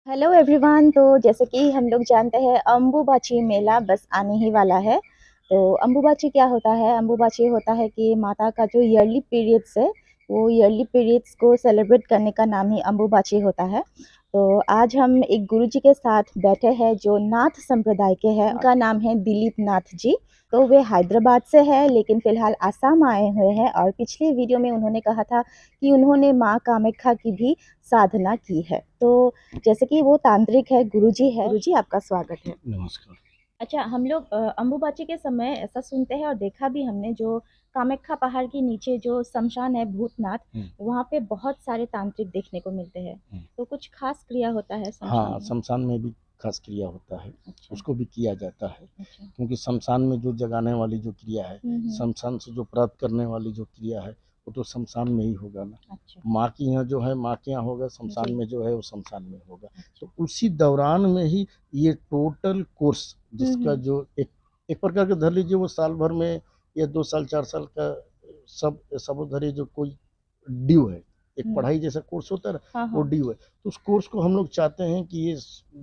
Hello everyone. तो जैसे कि हम लोग जानते हैं अम्बुबाची मेला बस आने ही वाला है। तो अम्बुबाची क्या होता है? अम्बुबाची होता है कि माता का जो ईयरली पीरियड्स है, वो ईयरली पीरियड्स को सेलिब्रेट करने का नाम ही अम्बुबाची होता है। तो आज हम एक गुरुजी के साथ बैठे हैं जो नाथ संप्रदाय के हैं। उनका नाम है दिलीप नाथ जी। तो वे हैदराबाद से है लेकिन फ़िलहाल आसाम आए हुए हैं, और पिछले वीडियो में उन्होंने कहा था कि उन्होंने माँ कामाख्या की भी साधना की है। तो जैसे कि वो तांत्रिक है, गुरुजी है। गुरुजी, आपका स्वागत है। नमस्कार। अच्छा, हम लोग अम्बुबाची के समय ऐसा सुनते हैं और देखा भी हमने, जो कामाख्या पहाड़ के नीचे जो शमशान है भूतनाथ, वहाँ पे बहुत सारे तांत्रिक देखने को मिलते हैं। तो कुछ खास क्रिया होता है शमशान हाँ, में? शमशान में भी खास क्रिया होता है, अच्छा। उसको भी किया जाता है। अच्छा। क्योंकि शमशान में जो जगाने वाली जो क्रिया है, शमशान से जो प्राप्त करने वाली जो क्रिया है, वो तो शमशान में ही होगा ना। अच्छा। माँ के यहाँ जो है माँ के यहाँ होगा, शमशान जी। में जो है वो शमशान में होगा। अच्छा। तो उसी दौरान में ही ये टोटल कोर्स जिसका जो एक एक प्रकार का धर लीजिए, वो साल भर में या 2 साल 4 साल का सब सब उधर ही जो कोई ड्यू है, एक पढ़ाई जैसा कोर्स होता है ना, हाँ, वो हाँ। ड्यू है। तो उस कोर्स को हम लोग चाहते हैं कि ये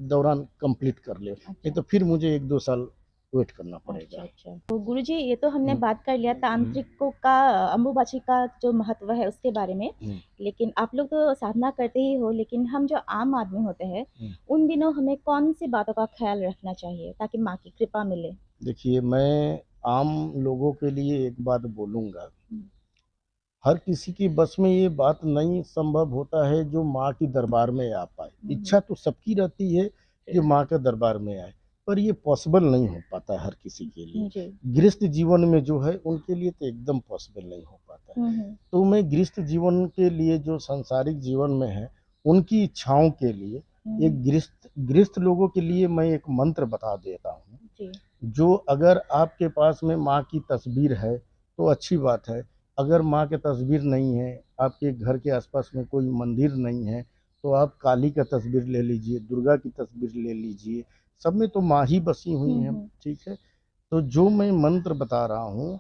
दौरान कंप्लीट कर ले, अच्छा। नहीं तो फिर मुझे 1-2 साल वेट करना अच्छा, पड़ेगा। अच्छा। तो गुरुजी, ये तो हमने हुँ, बात कर लिया तांत्रिकों का, अम्बुबाची का जो महत्व है उसके बारे में। हुँ, लेकिन आप लोग तो साधना करते ही हो, लेकिन हम जो आम आदमी होते हैं, हुँ। उन दिनों हमें कौन-सी बातों का ख़्याल रखना चाहिए ताकि माँ की कृपा मिले? देखिए, मैं आम लोगों के लिए एक बात बोलूँगा, हुँ, हर किसी की बस में ये बात नहीं संभव होता है जो माँ के दरबार में आ पाए। हुँ, इच्छा तो सबकी रहती है कि जी। माँ के दरबार में आए, पर ये पॉसिबल नहीं हो पाता है हर किसी के लिए। जी। गृहस्थ जीवन में जो है उनके लिए तो एकदम पॉसिबल नहीं हो पाता है। हुँ, हुँ। तो मैं गृहस्थ जीवन के लिए जो सांसारिक जीवन में है, उनकी इच्छाओं के लिए हुँ, एक गृहस्थ गृहस्थ लोगों के लिए मैं एक मंत्र बता देता हूँ। जी। जो अगर आपके पास में माँ की तस्वीर है, तो अच्छी बात है। अगर माँ की तस्वीर नहीं है, आपके घर के आस-पास में कोई मंदिर नहीं है, तो आप काली का तस्वीर ले लीजिए, दुर्गा की तस्वीर ले लीजिए, सब में तो माँ ही बसी हुई हुँ, हैं, हुँ। ठीक है? तो जो मैं मंत्र बता रहा हूँ,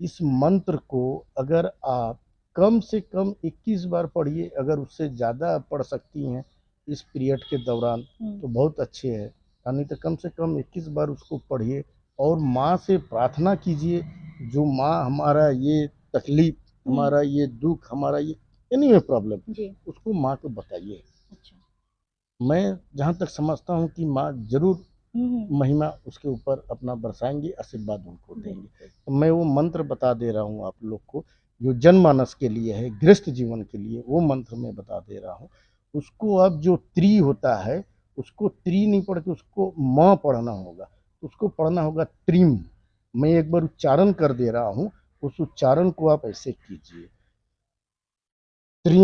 इस मंत्र को अगर आप कम से कम 21 बार पढ़िए, अगर उससे ज़्यादा आप पढ़ सकती हैं इस पीरियड के दौरान, तो बहुत अच्छे है। नहीं तो कम से कम 21 बार उसको पढ़िए और माँ से प्रार्थना कीजिए, जो माँ हमारा ये तकलीफ़, हुँ, हमारा ये दुःख, हमारा ये एनी वे प्रॉब्लम, जी। उसको माँ को बताइए। अच्छा। मैं जहाँ तक समझता हूँ कि माँ ज़रूर हुँ, हुँ। महिमा उसके ऊपर अपना बरसाएँगे, आशीर्वाद उनको देंगे। बिल्कुल। तो मैं वो मंत्र बता दे रहा हूँ आप लोग को, जो जनमानस के लिए है, गृहस्थ जीवन के लिए, वो मंत्र मैं बता दे रहा हूँ। उसको अब जो त्रि होता है, उसको त्रि नहीं पढ़ के उसको म पढ़ना होगा। उसको पढ़ना होगा त्रिम। मैं एक बार उच्चारण कर दे रहा हूँ, उस उच्चारण को आप ऐसे कीजिए। त्रिं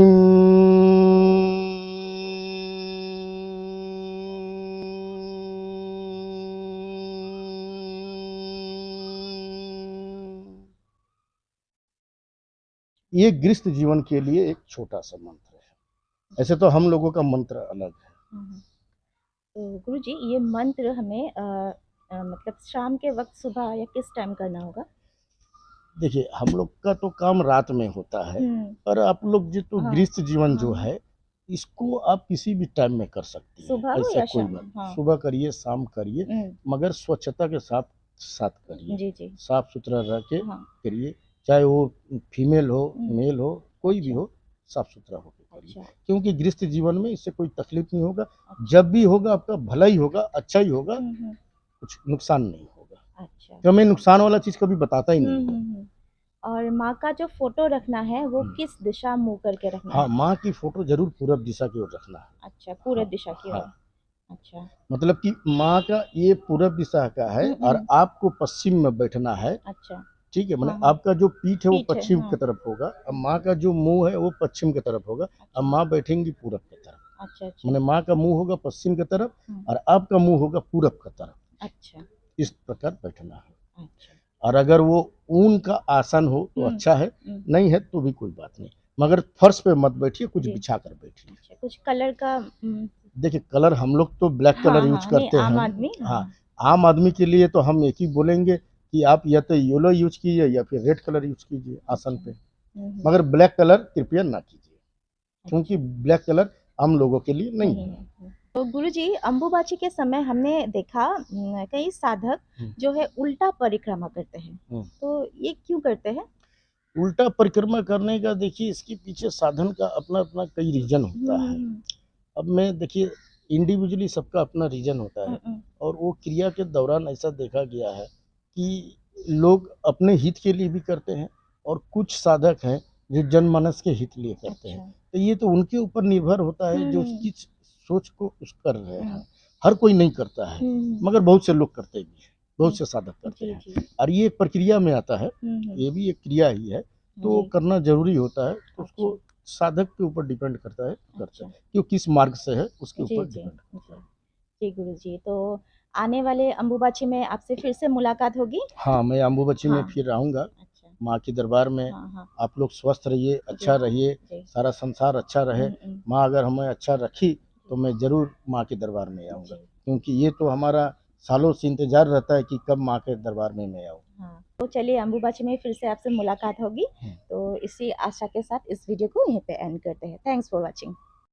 ये गृहस्थ जीवन के लिए एक छोटा-सा मंत्र है। ऐसे तो हम लोगों का मंत्र अलग है। हुँ, हुँ। तो गुरुजी, ये मंत्र हमें मतलब शाम के वक़्त, सुबह या किस टाइम करना होगा? देखिए, हम लोग का तो काम रात में होता है, हुँ। पर आप लोग जो तो हाँ, गृहस्थ जीवन जो हाँ। है, इसको आप किसी भी टाइम में कर सकती हैं, सुबह हो ऐसा या कोई शाम? बात हाँ। सुबह करिए, शाम करिए, हुँ। मगर स्वच्छता के साथ साथ करिए। जी, जी। साफ-सुथरा रह के हाँ। करिए, चाहे वो फीमेल हो, हुँ। मेल हो, कोई भी अच्छा। हो, साफ-सुथरा होके करिए। अच्छा। क्योंकि गृहस्थ जीवन में इससे कोई तकलीफ नहीं होगा, अच्छा। जब भी होगा आपका भला ही होगा, अच्छा ही होगा, हुँ, हुँ। कुछ नुकसान नहीं होगा। अच्छा। तो मैं नुकसान वाला चीज़ कभी बताता ही हुँ, नहीं हूँ। हुँ, हुँ। और माँ का जो फ़ोटो रखना है, वो हुँ। किस दिशा मुँह करके रखना हाँ, है? माँ की फ़ोटो ज़रूर पूरब दिशा की ओर रखना है। अच्छा, पूरब हाँ, दिशा की हाँ, ओर। अच्छा। मतलब कि माँ का ये पूरब दिशा का है हुँ, और हुँ। आपको पश्चिम में बैठना है, अच्छा। ठीक है? माने हाँ, हाँ। आपका जो पीठ है वो पीठ है, पश्चिम की हाँ। तरफ होगा और हुँ। माँ का जो मुँह है वो पश्चिम की तरफ होगा और अच्छा। माँ बैठेंगी पूरब की तरफ। अच्छा, अच्छा। माने माँ का मुँह होगा पश्चिम की तरफ हुँ। और आपका मुँह होगा पूरब की तरफ, अच्छा। इस प्रकार बैठना है। अच्छा। और अगर वो ऊन का आसन हो तो हुँ। अच्छा है, हुँ। नहीं है तो भी कोई बात नहीं। मगर फर्श पे मत बैठिए, कुछ जी। बिछा कर बैठिए। अच्छा, कुछ कलर का देखिए, कलर हम लोग तो ब्लैक कलर हाँ, यूज़ हाँ। नहीं, करते आम हैं। आदमी, हाँ, हाँ। आम आदमी के लिए तो हम एक ही बोलेंगे कि आप या तो येलो यूज़ कीजिए या फिर रेड कलर यूज़ कीजिए आसन अच्छा। पे। हुँ, हुँ। मगर ब्लैक कलर कृपया ना कीजिए, क्योंकि अच्छा। ब्लैक कलर हम लोगों के लिए नहीं नहीं है। है। हुँ। तो गुरुजी, अंबुबाची के समय हमने देखा कई साधक जो है उल्टा परिक्रमा करते हैं, तो ये क्यों करते हैं? उल्टा परिक्रमा करने का देखिए इसके पीछे साधन का अपना-अपना कई रीज़न होता है। अब मैं देखिए इंडिविजुअली सबका अपना रीज़न होता है और वो क्रिया के दौरान ऐसा देखा गया है कि लोग अपने हित के लिए भी करते हैं और कुछ साधक हैं जो जनमानस के हित लिए करते हैं। अच्छा। तो ये तो उनके ऊपर निर्भर होता है जो उसकी सोच को उस कर रहे हैं। हर कोई नहीं करता है, मगर बहुत से लोग करते भी हैं, बहुत से साधक करते जी, हैं जी। और ये एक प्रक्रिया में आता है, ये भी एक क्रिया ही है, तो जी। करना ज़रूरी होता है। तो अच्छा। उसको साधक के ऊपर डिपेंड करता है, करते अच्छा। हैं कि वो किस मार्ग से है उसके जी, ऊपर जी, डिपेंड करता है। जी। जी, गुरुजी, तो आने वाले अंबुबाची में आपसे फिर से मुलाकात होगी? हाँ, मैं अम्बुबच्ची में हाँ। फिर आऊँगा, अच्छा। माँ के दरबार में। हाँ, हाँ। आप लोग स्वस्थ रहिए, जी, अच्छा रहिए, जी। सारा संसार अच्छा रहे। माँ अगर हमें अच्छा रखी, तो मैं ज़रूर माँ के दरबार में आऊँगा, जी। क्योंकि ये तो हमारा सालों से इंतज़ार रहता है कि कब माँ के दरबार में मैं आऊँ। हाँ, तो चलिए अंबुबाची में फिर से आपसे मुलाकात होगी। हुँ। तो इसी आशा के साथ इस वीडियो को यहीं पे एंड करते हैं। Thanks for watching.